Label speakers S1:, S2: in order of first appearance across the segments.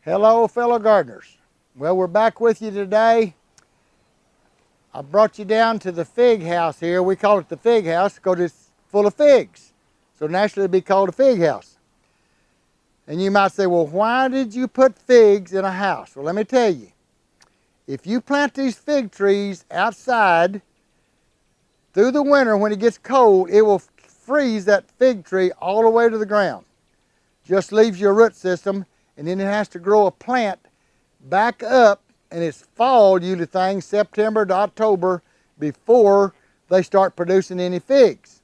S1: Hello, fellow gardeners. Well, we're back with you today. I brought you down to the fig house here. We call it the fig house because it's full of figs. So naturally it'd be called a fig house. And you might say, well, why did you put figs in a house? Well, let me tell you. If you plant these fig trees outside through the winter when it gets cold, it will freeze that fig tree all the way to the ground. Just leaves your root system, and then it has to grow a plant back up, and it's fall usually things, September to October, before they start producing any figs.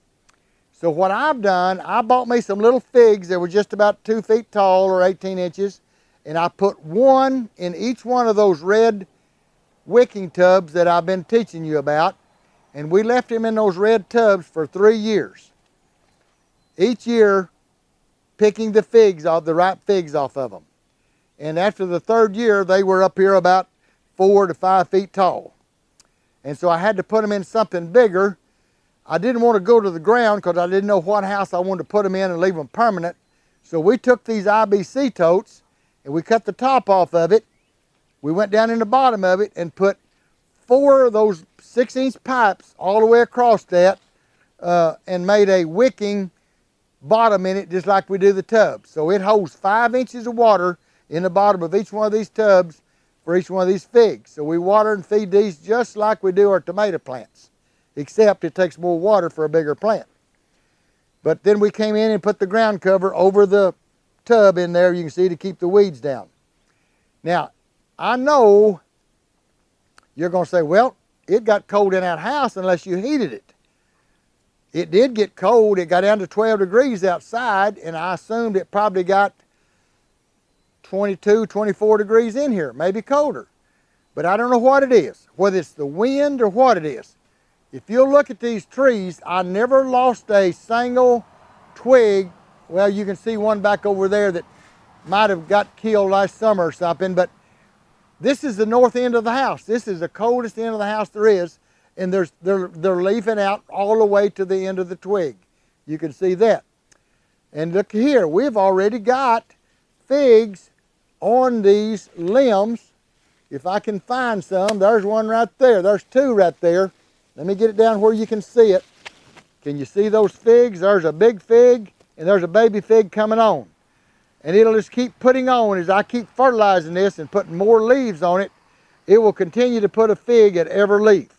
S1: So what I've done, I bought me some little figs that were just about 2 feet tall or 18 inches, and I put one in each one of those red wicking tubs that I've been teaching you about, and we left them in those red tubs for 3 years. Each year, picking the figs off, the ripe figs off of them. And after the 3rd year, they were up here about 4 to 5 feet tall. And so I had to put them in something bigger. I didn't want to go to the ground because I didn't know what house I wanted to put them in and leave them permanent. So we took these IBC totes and we cut the top off of it. We went down in the bottom of it and put 4 of those 6-inch pipes all the way across that and made a wicking bottom in it just like we do the tubs. So it holds 5 inches of water in the bottom of each one of these tubs for each one of these figs. So we water and feed these just like we do our tomato plants, except it takes more water for a bigger plant. But then we came in and put the ground cover over the tub in there, you can see, to keep the weeds down. Now, I know you're going to say, well, it got cold in that house unless you heated it. It did get cold. It got down to 12 degrees outside, and I assumed it probably got 22, 24 degrees in here, maybe colder. But I don't know what it is, whether it's the wind or what it is. If you'll look at these trees, I never lost a single twig. Well, you can see one back over there that might have got killed last summer or something, but this is the north end of the house. This is the coldest end of the house there is. And they're leafing out all the way to the end of the twig. You can see that. And look here, we've already got figs on these limbs. If I can find some, there's one right there. There's 2 right there. Let me get it down where you can see it. Can you see those figs? There's a big fig and there's a baby fig coming on. And it'll just keep putting on as I keep fertilizing this and putting more leaves on it. It will continue to put a fig at every leaf.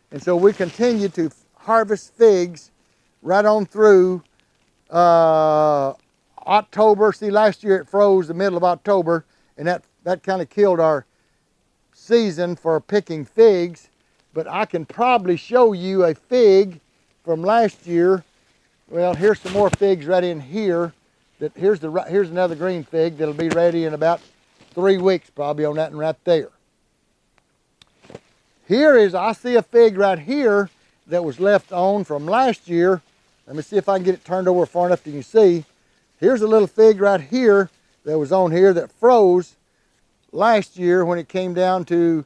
S1: And so we continue to harvest figs right on through October. See, last year it froze the middle of October, and that kind of killed our season for picking figs. But I can probably show you a fig from last year. Well, here's some more figs right in here. Here's another green fig that'll be ready in about 3 weeks probably on that one right there. I see a fig right here that was left on from last year. Let me see if I can get it turned over far enough that you can see. Here's a little fig right here that was on here that froze last year when it came down to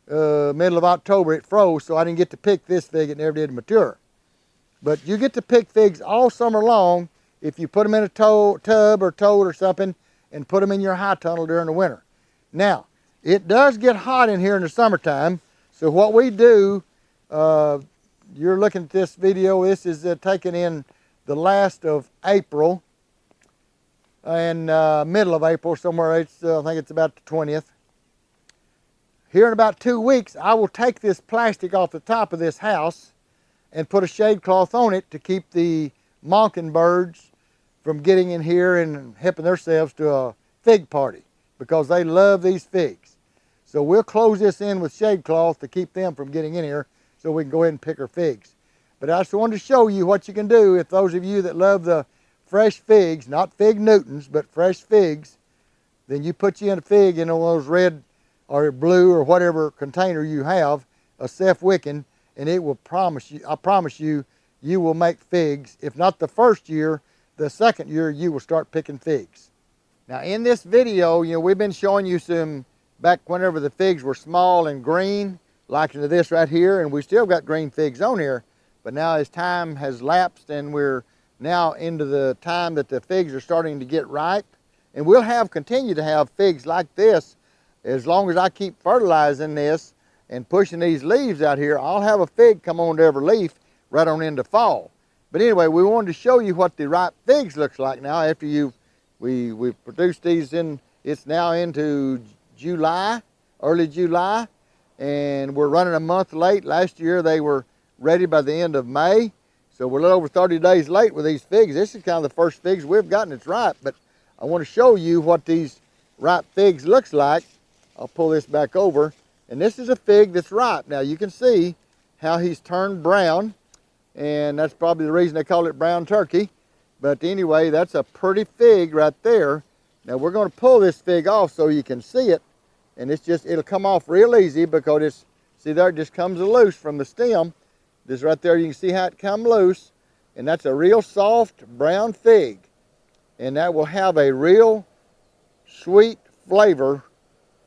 S1: middle of October. It froze, so I didn't get to pick this fig. It never did mature. But you get to pick figs all summer long if you put them in a tub or tote or something and put them in your high tunnel during the winter. Now, it does get hot in here in the summertime. So what we do, you're looking at this video, this is taken in the last of April and middle of April, somewhere, I think it's about the 20th. Here in about 2 weeks, I will take this plastic off the top of this house and put a shade cloth on it to keep the mockingbirds from getting in here and helping themselves to a fig party because they love these figs. So we'll close this in with shade cloth to keep them from getting in here so we can go ahead and pick our figs. But I just wanted to show you what you can do if those of you that love the fresh figs, not fig Newtons, but fresh figs, then you put you in a fig in one of those red or blue or whatever container you have, a self-wicking, and it will promise you, I promise you, you will make figs. If not the first year, the 2nd year you will start picking figs. Now in this video, we've been showing you some back whenever the figs were small and green, like this right here, and we still got green figs on here, but now as time has lapsed and we're now into the time that the figs are starting to get ripe And we'll continue to have figs like this as long as I keep fertilizing this and pushing these leaves out here. I'll have a fig come on to every leaf right on into fall. But anyway, we wanted to show you what the ripe figs looks like now after we've produced these it's now into July, early July, and we're running a month late. Last year they were ready by the end of May, so we're a little over 30 days late with these figs. This is kind of the first figs we've gotten that's ripe, but I want to show you what these ripe figs looks like. I'll pull this back over, and this is a fig that's ripe. Now you can see how he's turned brown, and that's probably the reason they call it brown turkey. But anyway, that's a pretty fig right there. Now we're going to pull this fig off so you can see it, and it'll come off real easy because see there, it just comes loose from the stem. This right there, you can see how it come loose, and that's a real soft brown fig, and that will have a real sweet flavor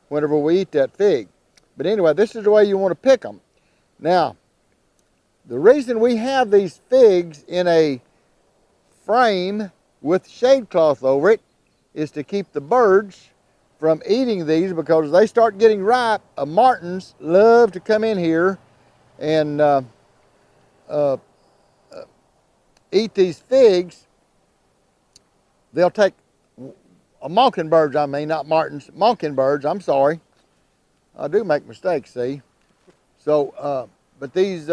S1: whenever we eat that fig. But anyway, this is the way you want to pick them. Now, the reason we have these figs in a frame with shade cloth over it is to keep the birds from eating these, because as they start getting ripe, martins love to come in here and eat these figs. They'll take mockingbirds, not martins, mockingbirds, I'm sorry. I do make mistakes, see. So, but these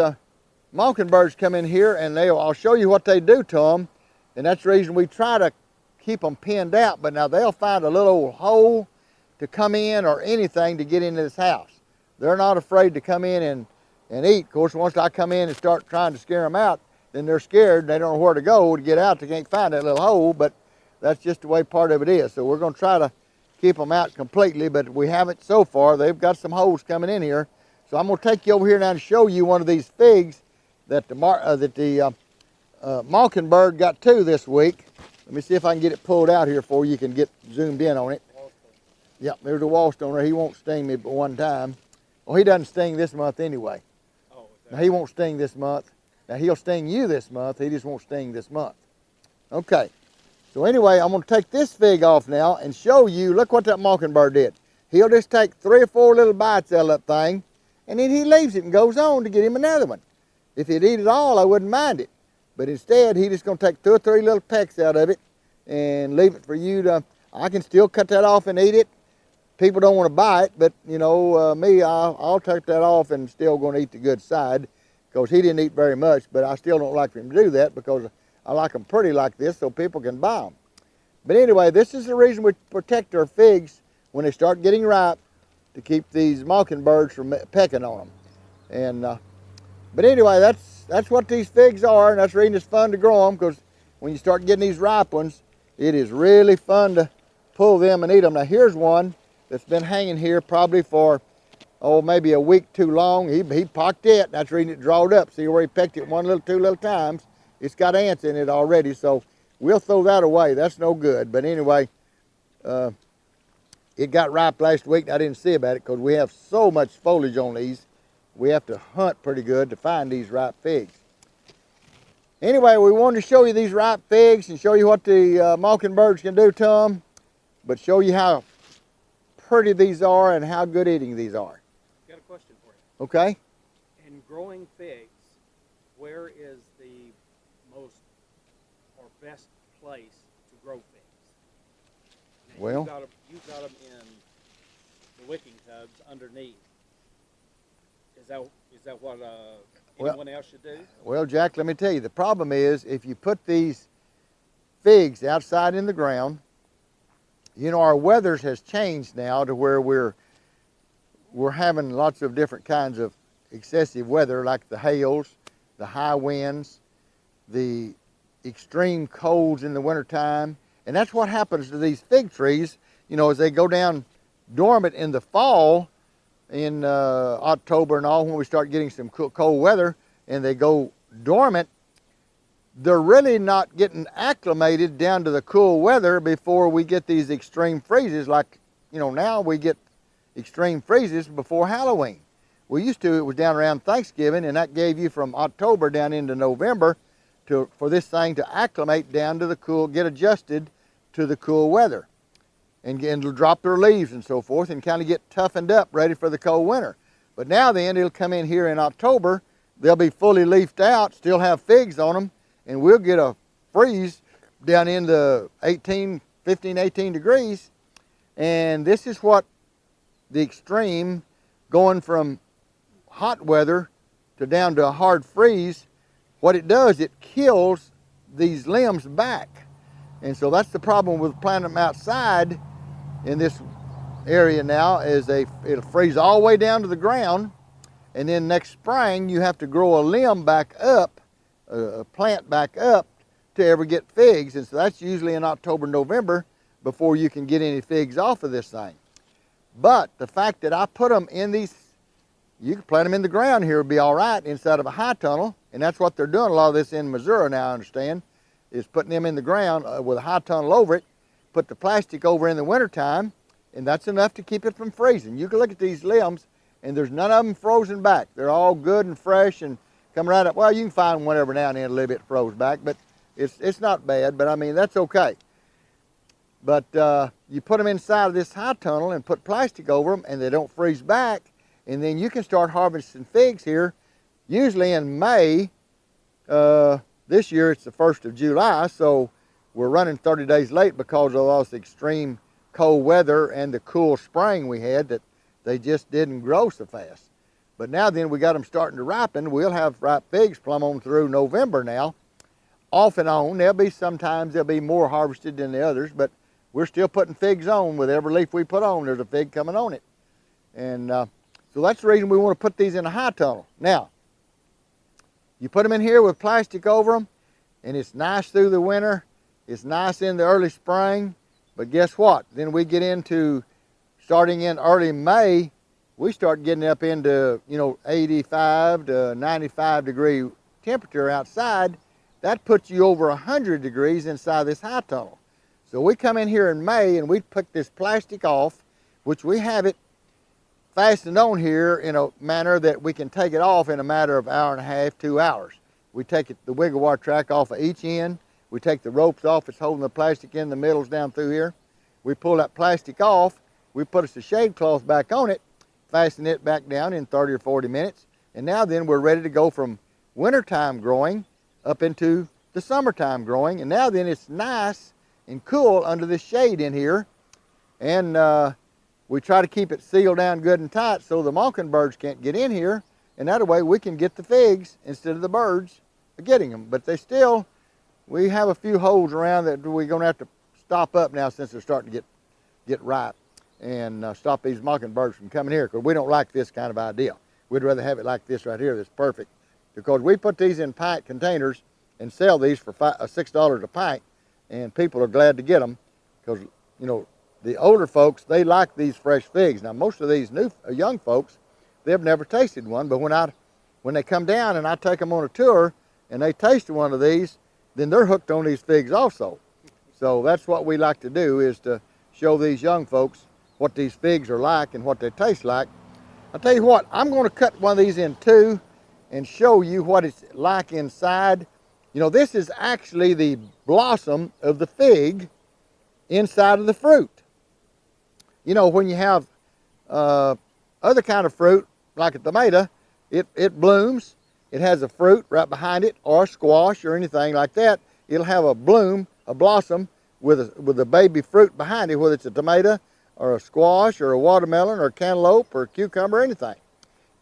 S1: mockingbirds come in here and I'll show you what they do to them, and that's the reason we try to keep them pinned out. But now they'll find a little old hole to come in or anything to get into this house. They're not afraid to come in and eat. Of course, once I come in and start trying to scare them out, then they're scared. They don't know where to go to get out. They can't find that little hole, but that's just the way part of it is. So we're going to try to keep them out completely, but we haven't so far. They've got some holes coming in here. So I'm going to take you over here now to show you one of these figs that the mockingbird got to this week. Let me see if I can get it pulled out here for you. You can get zoomed in on it. Yep, there's a wall stone there. He won't sting me but one time. Well, he doesn't sting this month anyway. Oh, now, he won't sting this month. Now, he'll sting you this month. He just won't sting this month. Okay. So anyway, I'm going to take this fig off now and show you, look what that mockingbird did. He'll just take 3 or 4 little bites out of that thing, and then he leaves it and goes on to get him another one. If he'd eat it all, I wouldn't mind it. But instead, he's just going to take 2 or 3 little pecks out of it and leave it for you to, I can still cut that off and eat it. People don't want to buy it, but you know, me, I'll take that off and still going to eat the good side, because he didn't eat very much, but I still don't like for him to do that because I like them pretty like this so people can buy them. But anyway, this is the reason we protect our figs when they start getting ripe, to keep these mockingbirds from pecking on them. And but anyway, that's what these figs are, and that's the reason it's fun to grow them, because when you start getting these ripe ones, it is really fun to pull them and eat them. Now here's one that's been hanging here probably for, maybe a week too long. He pocked it. That's the reason it drawed up. See where he pecked it 2 little times? It's got ants in it already, so we'll throw that away. That's no good. But anyway, it got ripe last week, and I didn't see about it because we have so much foliage on these. We have to hunt pretty good to find these ripe figs. Anyway, we wanted to show you these ripe figs and show you what the mockingbirds can do to them, but show you how pretty these are and how good eating these are.
S2: Got a question for you.
S1: Okay.
S2: In growing figs, where is the most or best place to grow figs? Now,
S1: Well,
S2: you've got them in the wicking tubs underneath. Is that what anyone else should do?
S1: Well, Jack, let me tell you, the problem is if you put these figs outside in the ground, you know, our weathers has changed now to where we're having lots of different kinds of excessive weather, like the hails, the high winds, the extreme colds in the wintertime. And that's what happens to these fig trees, you know, as they go down dormant in the fall, in October and all, when we start getting some cold weather and they go dormant, they're really not getting acclimated down to the cool weather before we get these extreme freezes. Like, you know, now we get extreme freezes before Halloween. We used to, it was down around Thanksgiving, and that gave you from October down into November for this thing to acclimate down to the cool, get adjusted to the cool weather. and drop their leaves and so forth and kind of get toughened up, ready for the cold winter. But now then, it'll come in here in October. They'll be fully leafed out, still have figs on them, and we'll get a freeze down in the 15, 18 degrees. And this is what the extreme, going from hot weather to down to a hard freeze, what it does, it kills these limbs back. And so that's the problem with planting them outside in this area now, is it'll freeze all the way down to the ground, and then next spring you have to grow a limb back up, a plant back up, to ever get figs. And so that's usually in October, November, before you can get any figs off of this thing. But the fact that I put them in these, you can plant them in the ground here, would be all right inside of a high tunnel, and that's what they're doing. A lot of this in Missouri now, I understand, is putting them in the ground with a high tunnel over it, put the plastic over in the wintertime, and that's enough to keep it from freezing. You can look at these limbs, and there's none of them frozen back. They're all good and fresh and come right up. Well, you can find one every now and then a little bit froze back, but it's not bad. But I mean, that's okay. But you put them inside of this high tunnel and put plastic over them, and they don't freeze back, and then you can start harvesting figs here, usually in May. This year it's the 1st of July, so we're running 30 days late because of all this extreme cold weather and the cool spring we had, that they just didn't grow so fast. But now then, we got them starting to ripen. We'll have ripe figs plumb on through November now, off and on. Sometimes there'll be more harvested than the others, but we're still putting figs on. With every leaf we put on, there's a fig coming on it. And so that's the reason we want to put these in a high tunnel. Now, you put them in here with plastic over them, and it's nice through the winter. It's nice in the early spring. But guess what? Then we get into, starting in early May, we start getting up into, 85 to 95 degree temperature outside. That puts you over 100 degrees inside this high tunnel. So we come in here in May and we pick this plastic off, which we have it fastened on here in a manner that we can take it off in a matter of hour and a half, 2 hours. We take the wiggle wire track off of each end. We take the ropes off that's holding the plastic in, the middle's down through here. We pull that plastic off. We put us a shade cloth back on it, fasten it back down in 30 or 40 minutes. And now then we're ready to go from wintertime growing up into the summertime growing. And now then it's nice and cool under this shade in here. And we try to keep it sealed down good and tight so the mockingbirds can't get in here. And that way we can get the figs instead of the birds getting them. But we have a few holes around that we're going to have to stop up now, since they're starting to get ripe, and stop these mockingbirds from coming here, because we don't like this kind of idea. We'd rather have it like this right here. That's perfect, because we put these in pint containers and sell these for $6 a pint, and people are glad to get them, because the older folks, they like these fresh figs. Now most of these young folks, they've never tasted one, but when they come down and I take them on a tour and they taste one of these, then they're hooked on these figs also. So that's what we like to do, is to show these young folks what these figs are like and what they taste like. I'll tell you what, I'm going to cut one of these in two and show you what it's like inside. This is actually the blossom of the fig inside of the fruit. When you have other kind of fruit, like a tomato, it blooms. It has a fruit right behind it, or a squash or anything like that. It'll have a bloom, a blossom with a baby fruit behind it, whether it's a tomato or a squash or a watermelon or a cantaloupe or a cucumber or anything.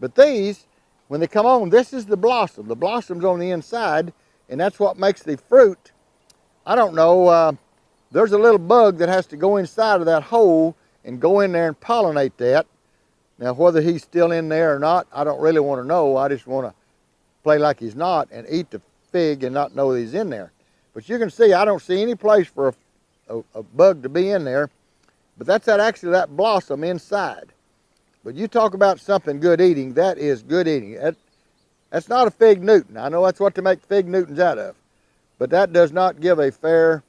S1: But these, when they come on, this is the blossom. The blossom's on the inside, and that's what makes the fruit. I don't know, there's a little bug that has to go inside of that hole and go in there and pollinate that. Now, whether he's still in there or not, I don't really want to know. I just want to play like he's not and eat the fig and not know that he's in there. But you can see, I don't see any place for a bug to be in there. But that's actually that blossom inside. But you talk about something good eating, that is good eating. That's not a fig Newton. I know that's what they make fig Newtons out of. But that does not give a fair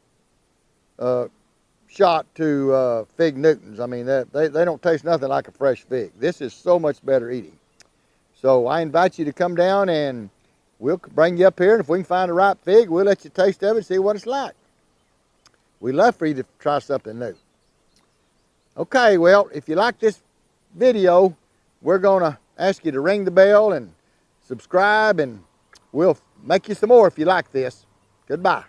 S1: shot to fig Newtons. I mean, they don't taste nothing like a fresh fig. This is so much better eating. So I invite you to come down and we'll bring you up here, and if we can find a ripe fig, we'll let you taste of it and see what it's like. We'd love for you to try something new. Okay, well, if you like this video, we're going to ask you to ring the bell and subscribe, and we'll make you some more if you like this. Goodbye.